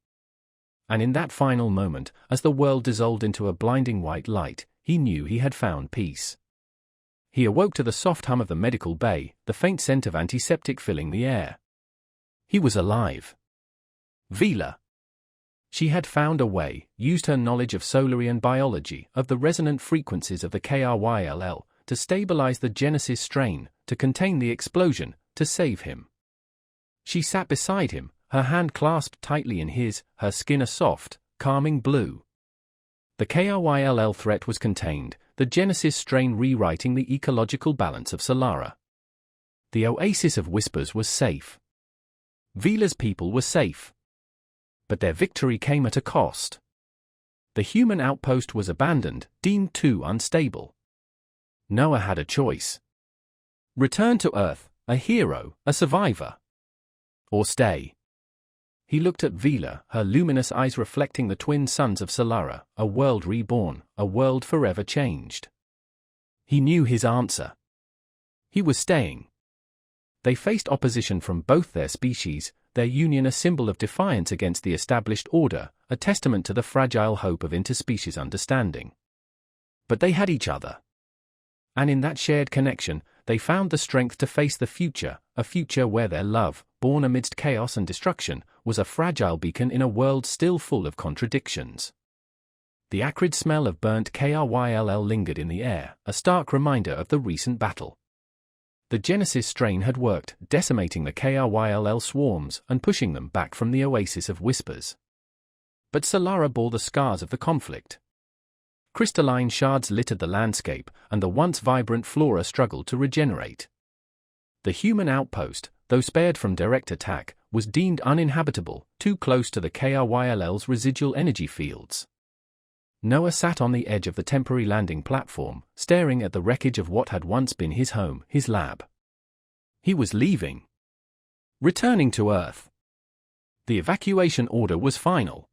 And in that final moment, as the world dissolved into a blinding white light, he knew he had found peace. He awoke to the soft hum of the medical bay, the faint scent of antiseptic filling the air. He was alive. Veela. She had found a way, used her knowledge of Solarian biology, of the resonant frequencies of the KRYLL, to stabilize the Genesis strain, to contain the explosion, to save him. She sat beside him, her hand clasped tightly in his, her skin a soft, calming blue. The KRYLL threat was contained, the Genesis strain rewriting the ecological balance of Solara. The oasis of whispers was safe. Veela's people were safe. But their victory came at a cost. The human outpost was abandoned, deemed too unstable. Noah had a choice. Return to Earth, a hero, a survivor. Or stay. He looked at Veela, her luminous eyes reflecting the twin suns of Solara, a world reborn, a world forever changed. He knew his answer. He was staying. They faced opposition from both their species, their union a symbol of defiance against the established order, a testament to the fragile hope of interspecies understanding. But they had each other. And in that shared connection, they found the strength to face the future, a future where their love, born amidst chaos and destruction, was a fragile beacon in a world still full of contradictions. The acrid smell of burnt KRYLL lingered in the air, a stark reminder of the recent battle. The Genesis strain had worked, decimating the KRYLL swarms and pushing them back from the oasis of whispers. But Solara bore the scars of the conflict. Crystalline shards littered the landscape, and the once vibrant flora struggled to regenerate. The human outpost, though spared from direct attack, was deemed uninhabitable, too close to the KRYLL's residual energy fields. Noah sat on the edge of the temporary landing platform, staring at the wreckage of what had once been his home, his lab. He was leaving. Returning to Earth. The evacuation order was final.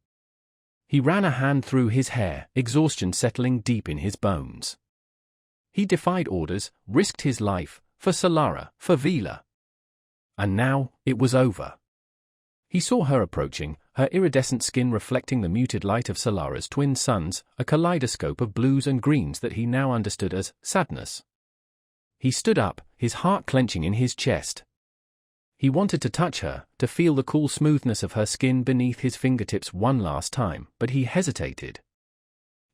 He ran a hand through his hair, exhaustion settling deep in his bones. He defied orders, risked his life, for Solara, for Veela. And now, it was over. He saw her approaching, her iridescent skin reflecting the muted light of Solara's twin suns, a kaleidoscope of blues and greens that he now understood as sadness. He stood up, his heart clenching in his chest. He wanted to touch her, to feel the cool smoothness of her skin beneath his fingertips one last time, but he hesitated.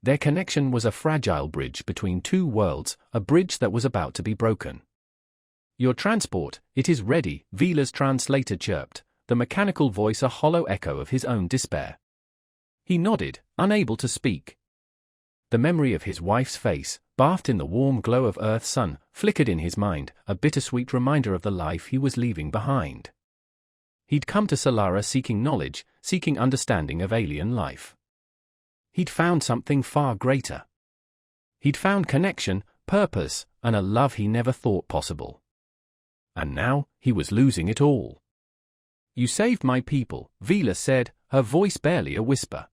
Their connection was a fragile bridge between two worlds, a bridge that was about to be broken. "Your transport, it is ready," Veela's translator chirped, the mechanical voice a hollow echo of his own despair. He nodded, unable to speak. The memory of his wife's face, bathed in the warm glow of Earth's sun, flickered in his mind, a bittersweet reminder of the life he was leaving behind. He'd come to Solara seeking knowledge, seeking understanding of alien life. He'd found something far greater. He'd found connection, purpose, and a love he never thought possible. And now, he was losing it all. "You saved my people," Veela said, her voice barely a whisper.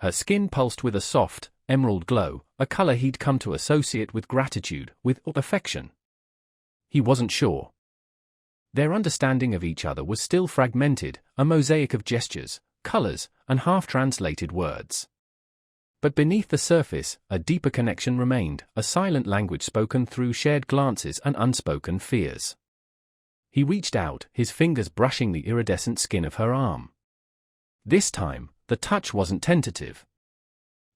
Her skin pulsed with a soft, emerald glow, a color he'd come to associate with gratitude, with affection. He wasn't sure. Their understanding of each other was still fragmented, a mosaic of gestures, colors, and half-translated words. But beneath the surface, a deeper connection remained, a silent language spoken through shared glances and unspoken fears. He reached out, his fingers brushing the iridescent skin of her arm. This time, the touch wasn't tentative.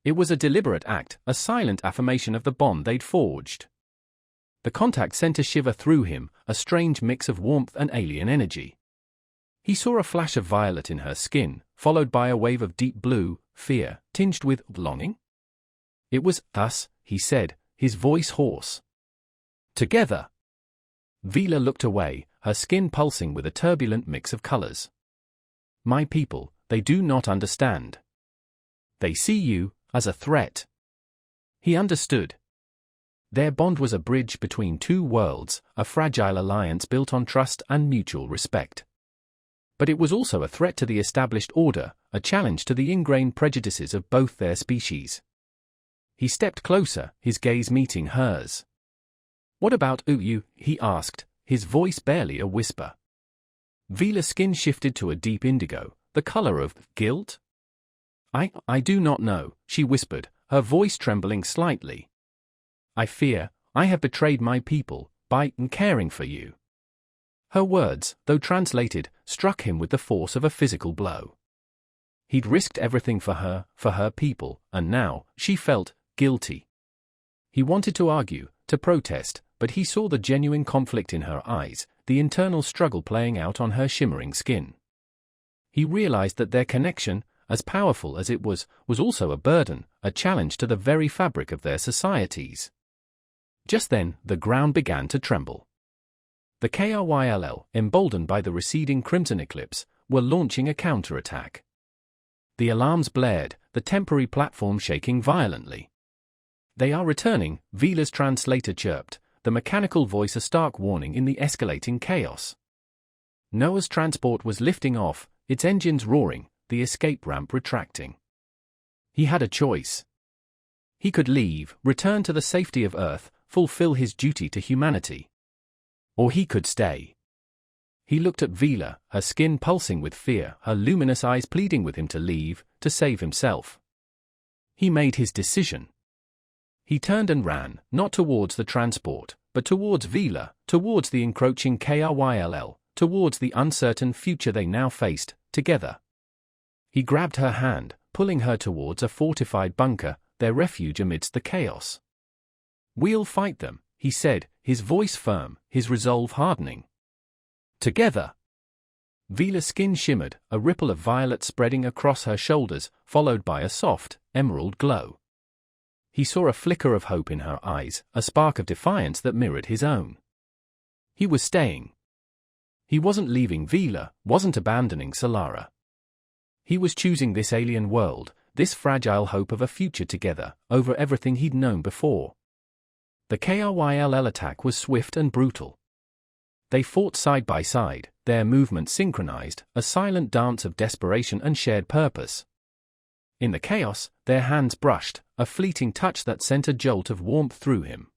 It was a deliberate act, a silent affirmation of the bond they'd forged. The contact sent a shiver through him, a strange mix of warmth and alien energy. He saw a flash of violet in her skin, followed by a wave of deep blue, fear, tinged with longing. It was us, he said, his voice hoarse. Together. Vila looked away, her skin pulsing with a turbulent mix of colors. My people, they do not understand. They see you as a threat. He understood. Their bond was a bridge between two worlds, a fragile alliance built on trust and mutual respect. But it was also a threat to the established order, a challenge to the ingrained prejudices of both their species. He stepped closer, his gaze meeting hers. What about you? He asked, his voice barely a whisper. Vila's skin shifted to a deep indigo, the color of guilt. I do not know, she whispered, her voice trembling slightly. I fear, I have betrayed my people, by caring for you. Her words, though translated, struck him with the force of a physical blow. He'd risked everything for her people, and now, she felt guilty. He wanted to argue, to protest, but he saw the genuine conflict in her eyes, the internal struggle playing out on her shimmering skin. He realized that their connection, as powerful as it was also a burden, a challenge to the very fabric of their societies. Just then, the ground began to tremble. The KRYLL, emboldened by the receding crimson eclipse, were launching a counterattack. The alarms blared, the temporary platform shaking violently. They are returning, Vila's translator chirped, the mechanical voice a stark warning in the escalating chaos. Noah's transport was lifting off, its engines roaring, the escape ramp retracting. He had a choice. He could leave, return to the safety of Earth, fulfill his duty to humanity. Or he could stay. He looked at Vila, her skin pulsing with fear, her luminous eyes pleading with him to leave, to save himself. He made his decision. He turned and ran, not towards the transport, but towards Vila, towards the encroaching KRYLL, towards the uncertain future they now faced, together. He grabbed her hand, pulling her towards a fortified bunker, their refuge amidst the chaos. We'll fight them, he said, his voice firm, his resolve hardening. Together. Vila's skin shimmered, a ripple of violet spreading across her shoulders, followed by a soft, emerald glow. He saw a flicker of hope in her eyes, a spark of defiance that mirrored his own. He was staying. He wasn't leaving Vila, wasn't abandoning Solara. He was choosing this alien world, this fragile hope of a future together, over everything he'd known before. The KRYLL attack was swift and brutal. They fought side by side, their movements synchronized, a silent dance of desperation and shared purpose. In the chaos, their hands brushed, a fleeting touch that sent a jolt of warmth through him.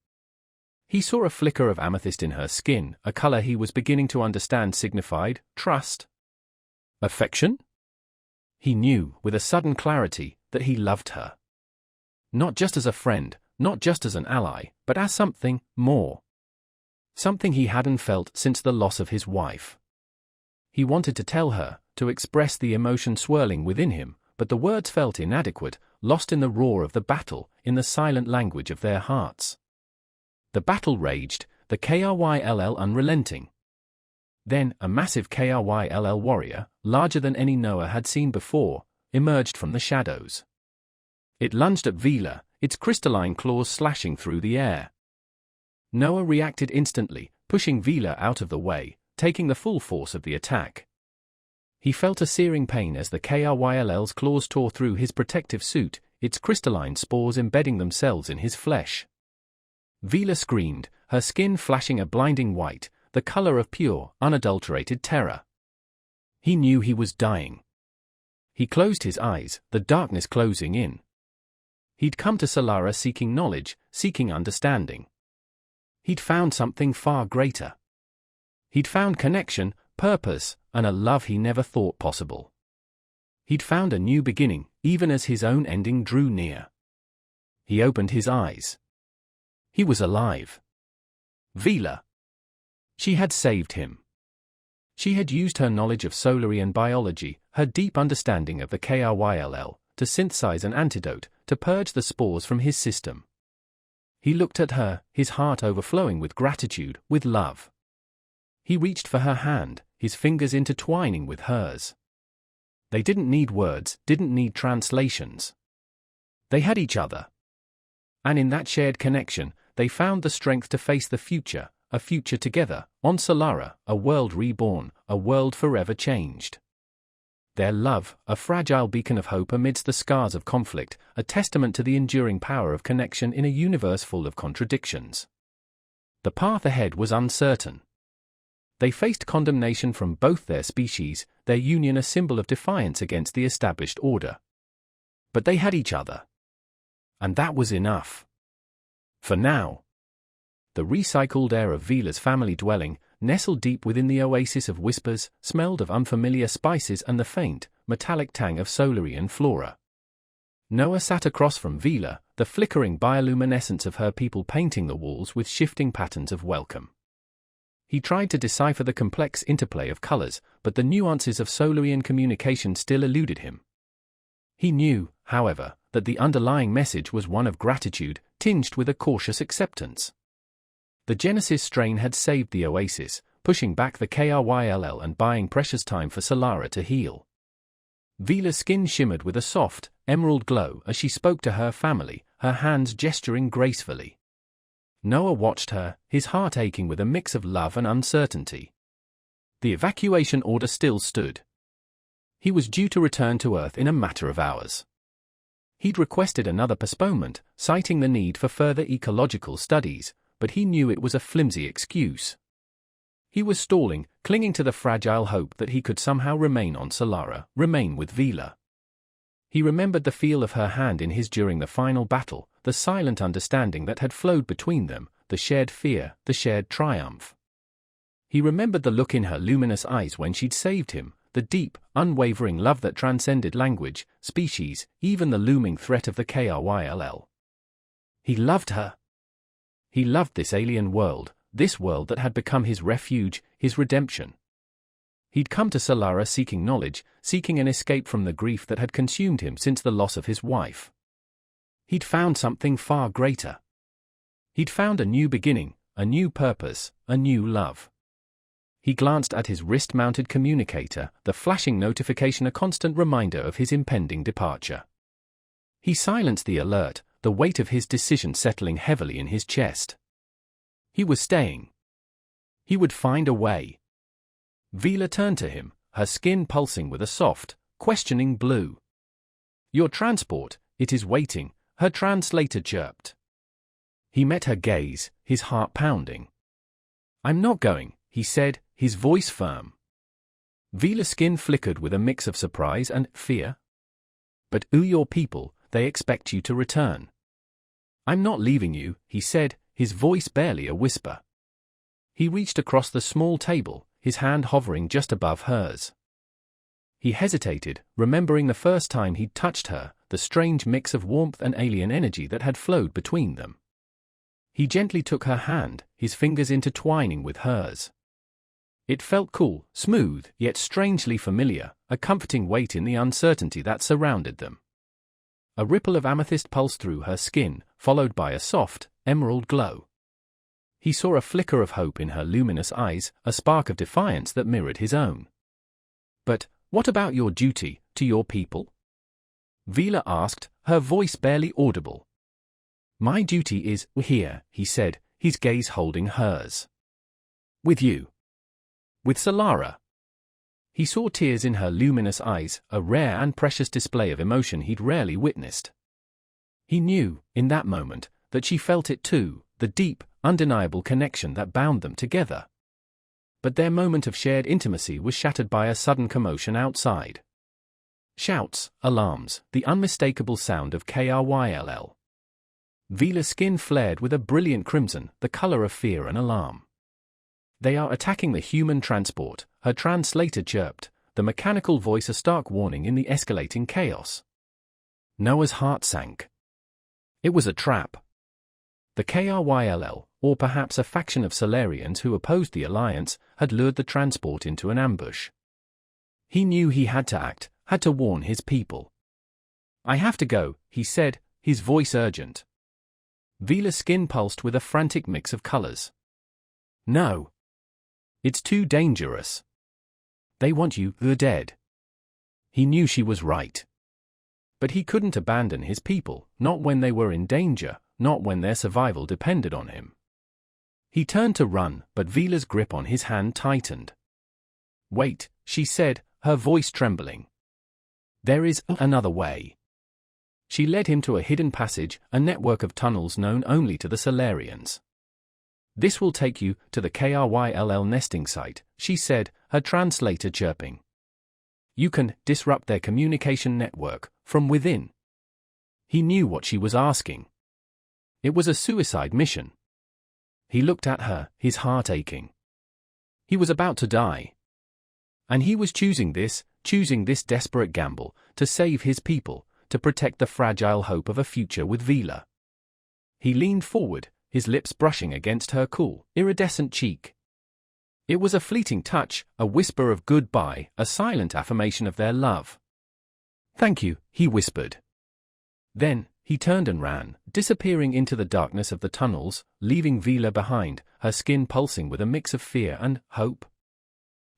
He saw a flicker of amethyst in her skin, a color he was beginning to understand signified trust. Affection? He knew, with a sudden clarity, that he loved her. Not just as a friend, not just as an ally, but as something more. Something he hadn't felt since the loss of his wife. He wanted to tell her, to express the emotion swirling within him, but the words felt inadequate, lost in the roar of the battle, in the silent language of their hearts. The battle raged, the KRYLL unrelenting. Then, a massive KRYLL warrior, larger than any Noah had seen before, emerged from the shadows. It lunged at Vila, its crystalline claws slashing through the air. Noah reacted instantly, pushing Vila out of the way, taking the full force of the attack. He felt a searing pain as the KRYLL's claws tore through his protective suit, its crystalline spores embedding themselves in his flesh. Vila screamed, her skin flashing a blinding white, the color of pure, unadulterated terror. He knew he was dying. He closed his eyes, the darkness closing in. He'd come to Solara seeking knowledge, seeking understanding. He'd found something far greater. He'd found connection, purpose, and a love he never thought possible. He'd found a new beginning, even as his own ending drew near. He opened his eyes. He was alive. Vila. She had saved him. She had used her knowledge of Solarian biology, her deep understanding of the KRYLL, to synthesize an antidote, to purge the spores from his system. He looked at her, his heart overflowing with gratitude, with love. He reached for her hand, his fingers intertwining with hers. They didn't need words, didn't need translations. They had each other. And in that shared connection, they found the strength to face the future, a future together, on Solara, a world reborn, a world forever changed. Their love, a fragile beacon of hope amidst the scars of conflict, a testament to the enduring power of connection in a universe full of contradictions. The path ahead was uncertain. They faced condemnation from both their species, their union a symbol of defiance against the established order. But they had each other. And that was enough. For now. The recycled air of Vila's family dwelling, nestled deep within the oasis of whispers, smelled of unfamiliar spices and the faint, metallic tang of Solarian flora. Noah sat across from Vila, the flickering bioluminescence of her people painting the walls with shifting patterns of welcome. He tried to decipher the complex interplay of colors, but the nuances of Solarian communication still eluded him. He knew, however, that the underlying message was one of gratitude, tinged with a cautious acceptance. The Genesis strain had saved the oasis, pushing back the KRYLL and buying precious time for Solara to heal. Vila's skin shimmered with a soft, emerald glow as she spoke to her family, her hands gesturing gracefully. Noah watched her, his heart aching with a mix of love and uncertainty. The evacuation order still stood. He was due to return to Earth in a matter of hours. He'd requested another postponement, citing the need for further ecological studies, but he knew it was a flimsy excuse. He was stalling, clinging to the fragile hope that he could somehow remain on Solara, remain with Vila. He remembered the feel of her hand in his during the final battle, the silent understanding that had flowed between them, the shared fear, the shared triumph. He remembered the look in her luminous eyes when she'd saved him, the deep, unwavering love that transcended language, species, even the looming threat of the KRYLL. He loved her. He loved this alien world, this world that had become his refuge, his redemption. He'd come to Solara seeking knowledge, seeking an escape from the grief that had consumed him since the loss of his wife. He'd found something far greater. He'd found a new beginning, a new purpose, a new love. He glanced at his wrist-mounted communicator, the flashing notification a constant reminder of his impending departure. He silenced the alert, the weight of his decision settling heavily in his chest. He was staying. He would find a way. Vila turned to him, her skin pulsing with a soft, questioning blue. "Your transport, it is waiting," her translator chirped. He met her gaze, his heart pounding. "I'm not going," he said, his voice firm. Vila's skin flickered with a mix of surprise and fear. "But your people, they expect you to return." "I'm not leaving you," he said, his voice barely a whisper. He reached across the small table, his hand hovering just above hers. He hesitated, remembering the first time he'd touched her, the strange mix of warmth and alien energy that had flowed between them. He gently took her hand, his fingers intertwining with hers. It felt cool, smooth, yet strangely familiar, a comforting weight in the uncertainty that surrounded them. A ripple of amethyst pulsed through her skin, followed by a soft, emerald glow. He saw a flicker of hope in her luminous eyes, a spark of defiance that mirrored his own. "But, what about your duty, to your people?" Vila asked, her voice barely audible. "My duty is here," he said, his gaze holding hers. "With you. With Solara." He saw tears in her luminous eyes, a rare and precious display of emotion he'd rarely witnessed. He knew, in that moment, that she felt it too, the deep, undeniable connection that bound them together. But their moment of shared intimacy was shattered by a sudden commotion outside. Shouts, alarms, the unmistakable sound of KRYLL. Vila's skin flared with a brilliant crimson, the color of fear and alarm. "They are attacking the human transport," her translator chirped, the mechanical voice a stark warning in the escalating chaos. Noah's heart sank. It was a trap. The KRYLL, or perhaps a faction of Solarians who opposed the alliance, had lured the transport into an ambush. He knew he had to act, had to warn his people. "I have to go," he said, his voice urgent. Vila's skin pulsed with a frantic mix of colors. "No. It's too dangerous. They want you, the dead." He knew she was right. But he couldn't abandon his people, not when they were in danger, not when their survival depended on him. He turned to run, but Veela's grip on his hand tightened. "Wait," she said, her voice trembling. "There is another way." She led him to a hidden passage, a network of tunnels known only to the Solarians. "This will take you to the KRYLL nesting site," she said, her translator chirping. "You can disrupt their communication network from within." He knew what she was asking. It was a suicide mission. He looked at her, his heart aching. He was about to die. And he was choosing this desperate gamble, to save his people, to protect the fragile hope of a future with Veela. He leaned forward, his lips brushing against her cool, iridescent cheek. It was a fleeting touch, a whisper of goodbye, a silent affirmation of their love. "Thank you," he whispered. Then, he turned and ran, disappearing into the darkness of the tunnels, leaving Veela behind, her skin pulsing with a mix of fear and hope.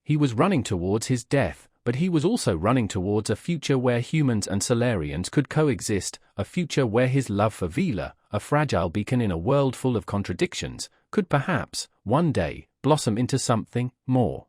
He was running towards his death, but he was also running towards a future where humans and Solarians could coexist, a future where his love for Veela, a fragile beacon in a world full of contradictions, could perhaps, one day, blossom into something more.